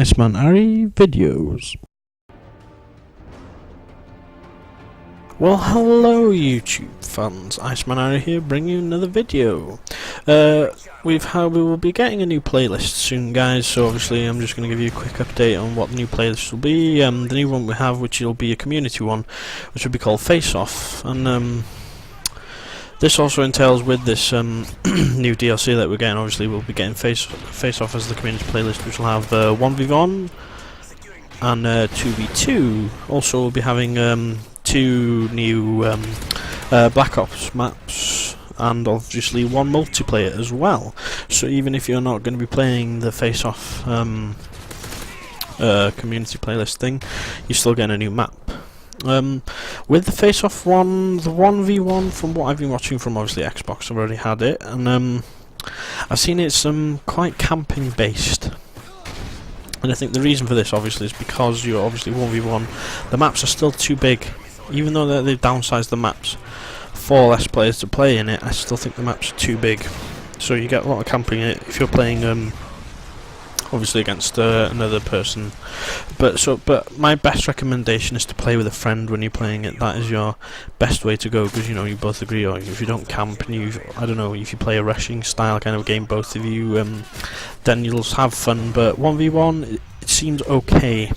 Iceman Ari videos. Well, hello YouTube fans, Iceman Ari here, bringing you another video. We will be getting a new playlist soon, guys, so obviously I'm just going to give you a quick update on what the new playlist will be. The new one we have, which will be a community one, which will be called Face Off, and this also entails with this new DLC that we're getting. Obviously we'll be getting Face Off as the community playlist, which will have 1v1 and 2v2. Also we'll be having two new Black Ops maps, and obviously one multiplayer as well. So even if you're not going to be playing the Face Off community playlist thing, you're still getting a new map. With the Face Off one, the 1v1, from what I've been watching from obviously Xbox, I've already had it, and I've seen it's quite camping based. And I think the reason for this obviously is because you're obviously 1v1, the maps are still too big. Even though they've downsized the maps for less players to play in it, I still think the maps are too big. So you get a lot of camping in it if you're playing obviously against another person. But my best recommendation is to play with a friend when you're playing it. That is your best way to go, because you know you both agree. Or if you don't camp and I don't know, if you play a rushing style kind of game, both of you, then you'll have fun. But 1v1, it seems okay.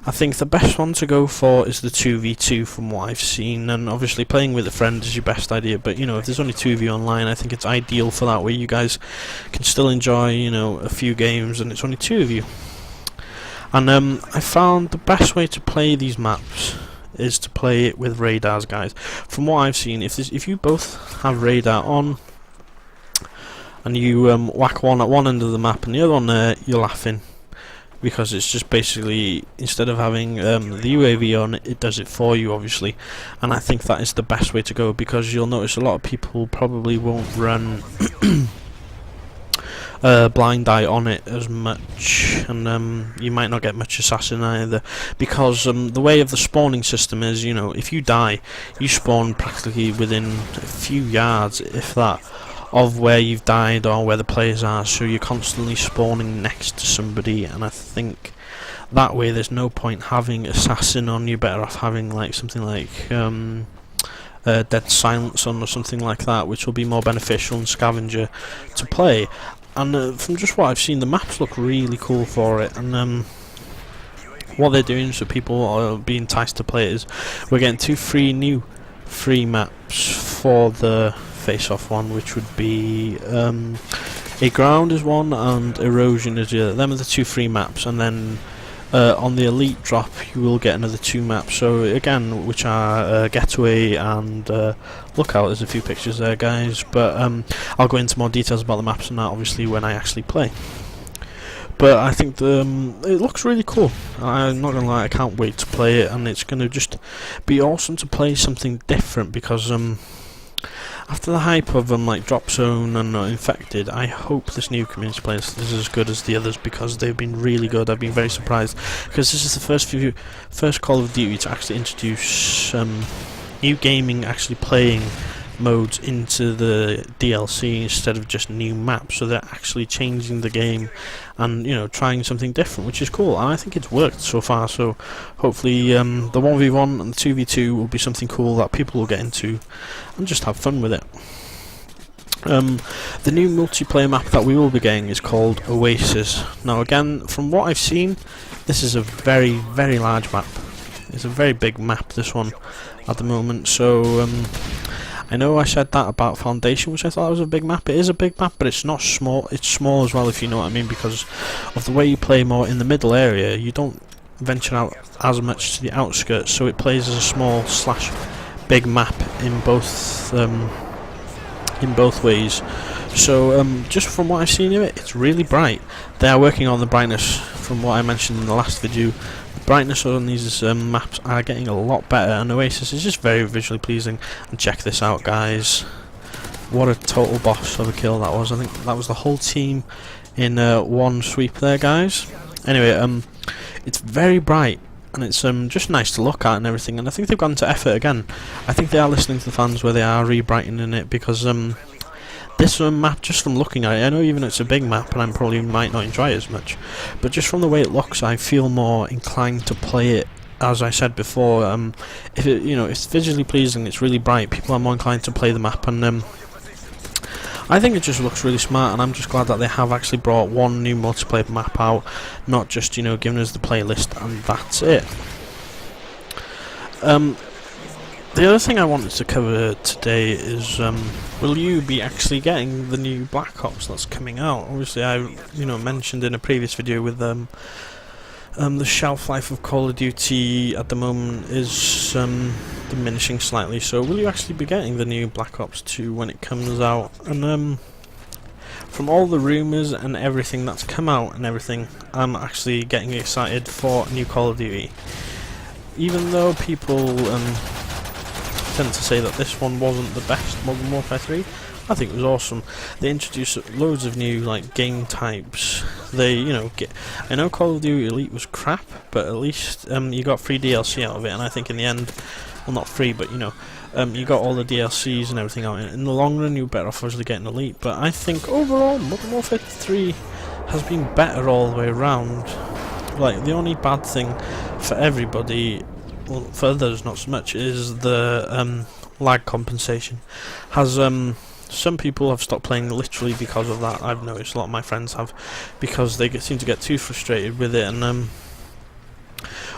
I think the best one to go for is the 2v2 from what I've seen, and obviously playing with a friend is your best idea, but you know, if there's only 2 of you online, I think it's ideal for that, where you guys can still enjoy, you know, a few games and it's only 2 of you. And I found the best way to play these maps is to play it with radars, guys. From what I've seen, if you both have radar on and you whack one at one end of the map and the other one there, you're laughing. Because it's just basically, instead of having the UAV on, it does it for you, obviously. And I think that is the best way to go, because you'll notice a lot of people probably won't run blind eye on it as much, and you might not get much assassin either, because the way of the spawning system is, you know, if you die, you spawn practically within a few yards, if that, of where you've died or where the players are, so you're constantly spawning next to somebody. And I think that way there's no point having assassin on. You're better off having like something like dead silence on or something like that, which will be more beneficial and scavenger to play. And from just what I've seen, the maps look really cool for it, and what they're doing so people are being enticed to play it is we're getting 2 new free maps for the Face Off one, which would be a ground is one and erosion is the other. Them are the 2 free maps, and then on the elite drop you will get another 2 maps, so again, which are getaway and lookout. There's a few pictures there, guys, but I'll go into more details about the maps and that obviously when I actually play. But I think it looks really cool. I'm not gonna lie, I can't wait to play it, and it's gonna just be awesome to play something different, because after the hype of like Drop Zone and Infected, I hope this new community playlist is as good as the others, because they've been really good. I've been very surprised, because this is the first Call of Duty to actually introduce new gaming, actually playing modes into the DLC instead of just new maps. So they're actually changing the game and, you know, trying something different, which is cool, and I think it's worked so far. So hopefully the 1v1 and the 2v2 will be something cool that people will get into and just have fun with it. The new multiplayer map that we will be getting is called Oasis. Now again, from what I've seen, this is a very, very large map. It's a very big map, this one, at the moment. So I know I said that about Foundation, which I thought was a big map. It is a big map, but it's not small. It's small as well, if you know what I mean, because of the way you play more in the middle area. You don't venture out as much to the outskirts, so it plays as a small / big map in both ways. So just from what I've seen of it, it's really bright. They are working on the brightness, from what I mentioned in the last video. The brightness on these maps are getting a lot better, and Oasis is just very visually pleasing. And check this out, guys, what a total boss of a kill that was. I think that was the whole team in one sweep there, guys. Anyway, it's very bright, and it's just nice to look at and everything, and I think they've gone to effort again. I think they are listening to the fans where they are re-brightening it, because This map, just from looking at it, I know even it's a big map and I probably might not enjoy it as much, but just from the way it looks, I feel more inclined to play it. As I said before, if it, it's visually pleasing, it's really bright, people are more inclined to play the map, and I think it just looks really smart, and I'm just glad that they have actually brought one new multiplayer map out, not just, giving us the playlist and that's it. The other thing I wanted to cover today is, will you be actually getting the new Black Ops that's coming out? Obviously, I mentioned in a previous video with the shelf life of Call of Duty at the moment is diminishing slightly. So, will you actually be getting the new Black Ops 2 when it comes out? And from all the rumours and everything that's come out and everything, I'm actually getting excited for new Call of Duty. Even though people tend to say that this one wasn't the best Modern Warfare 3, I think it was awesome. They introduced loads of new game types. They I know Call of Duty Elite was crap, but at least you got free DLC out of it, and I think in the end, well, not free, but you got all the DLCs and everything out. In the long run, you're better off obviously getting Elite, but I think overall Modern Warfare 3 has been better all the way around. Like, the only bad thing for everybody, well, for others not so much, is the lag compensation. Has some people have stopped playing literally because of that. I've noticed a lot of my friends have, because they seem to get too frustrated with it. And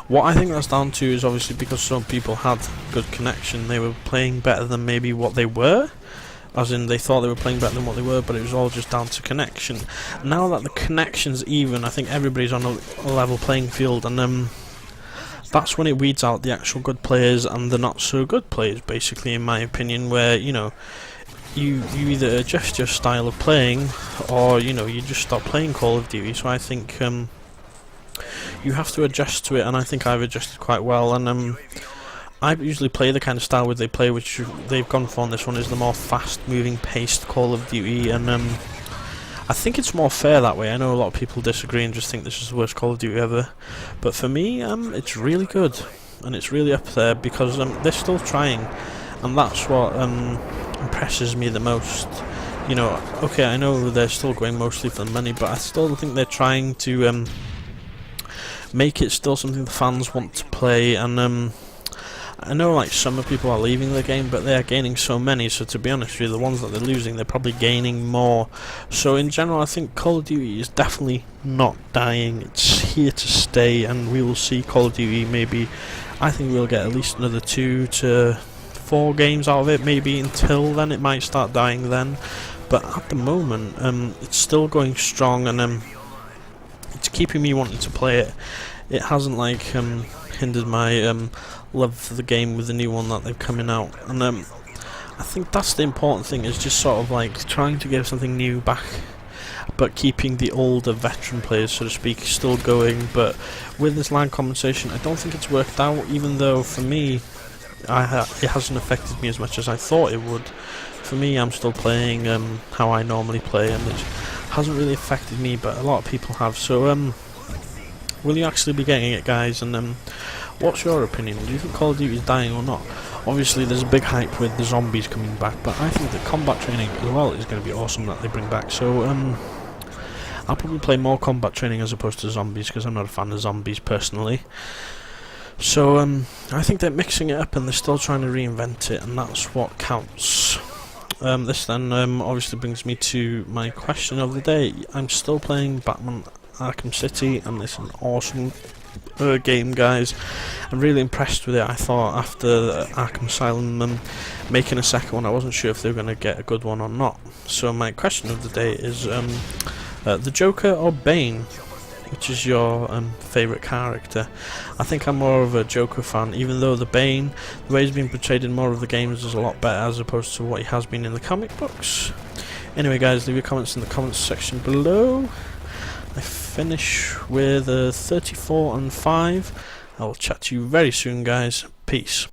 what I think that's down to is obviously because some people had good connection, they were playing better than maybe what they were. As in, they thought they were playing better than what they were, but it was all just down to connection. Now that the connection's even, I think everybody's on a level playing field, and that's when it weeds out the actual good players and the not so good players, basically, in my opinion, where, you either adjust your style of playing, or, you just stop playing Call of Duty. So I think you have to adjust to it, and I think I've adjusted quite well, and I usually play the kind of style where they play, which they've gone for on this one, is the more fast-moving, paced Call of Duty, and I think it's more fair that way. I know a lot of people disagree and just think this is the worst Call of Duty ever, but for me, it's really good, and it's really up there, because they're still trying, and that's what impresses me the most. Okay, I know they're still going mostly for the money, but I still think they're trying to make it still something the fans want to play, and I know some people are leaving the game, but they are gaining so many, so to be honest with you, the ones that they're losing, they're probably gaining more. So in general, I think Call of Duty is definitely not dying. It's here to stay, and we will see Call of Duty maybe, I think we'll get at least another 2 to 4 games out of it, maybe. Until then, it might start dying then. But at the moment, it's still going strong, and it's keeping me wanting to play it. It hasn't hindered my love for the game with the new one that they've coming out, and I think that's the important thing, is just sort of trying to give something new back, but keeping the older veteran players, so to speak, still going. But with this lag compensation, I don't think it's worked out, even though for me it hasn't affected me as much as I thought it would. For me, I'm still playing how I normally play, and it hasn't really affected me, but a lot of people have. So will you actually be getting it, guys? And what's your opinion? Do you think Call of Duty is dying or not? Obviously, there's a big hype with the zombies coming back, but I think that combat training as well is going to be awesome that they bring back. So I'll probably play more combat training as opposed to zombies, because I'm not a fan of zombies personally. So I think they're mixing it up, and they're still trying to reinvent it, and that's what counts. This then obviously brings me to my question of the day. I'm still playing Batman Arkham City, and it's an awesome game, guys. I'm really impressed with it. I thought after Arkham Asylum making a second one, I wasn't sure if they were going to get a good one or not. So my question of the day is the Joker or Bane? Which is your favourite character? I think I'm more of a Joker fan, even though the Bane, the way he's been portrayed in more of the games, is a lot better as opposed to what he has been in the comic books. Anyway, guys, leave your comments in the comments section below. I finish with 34 and 5. I will chat to you very soon, guys. Peace.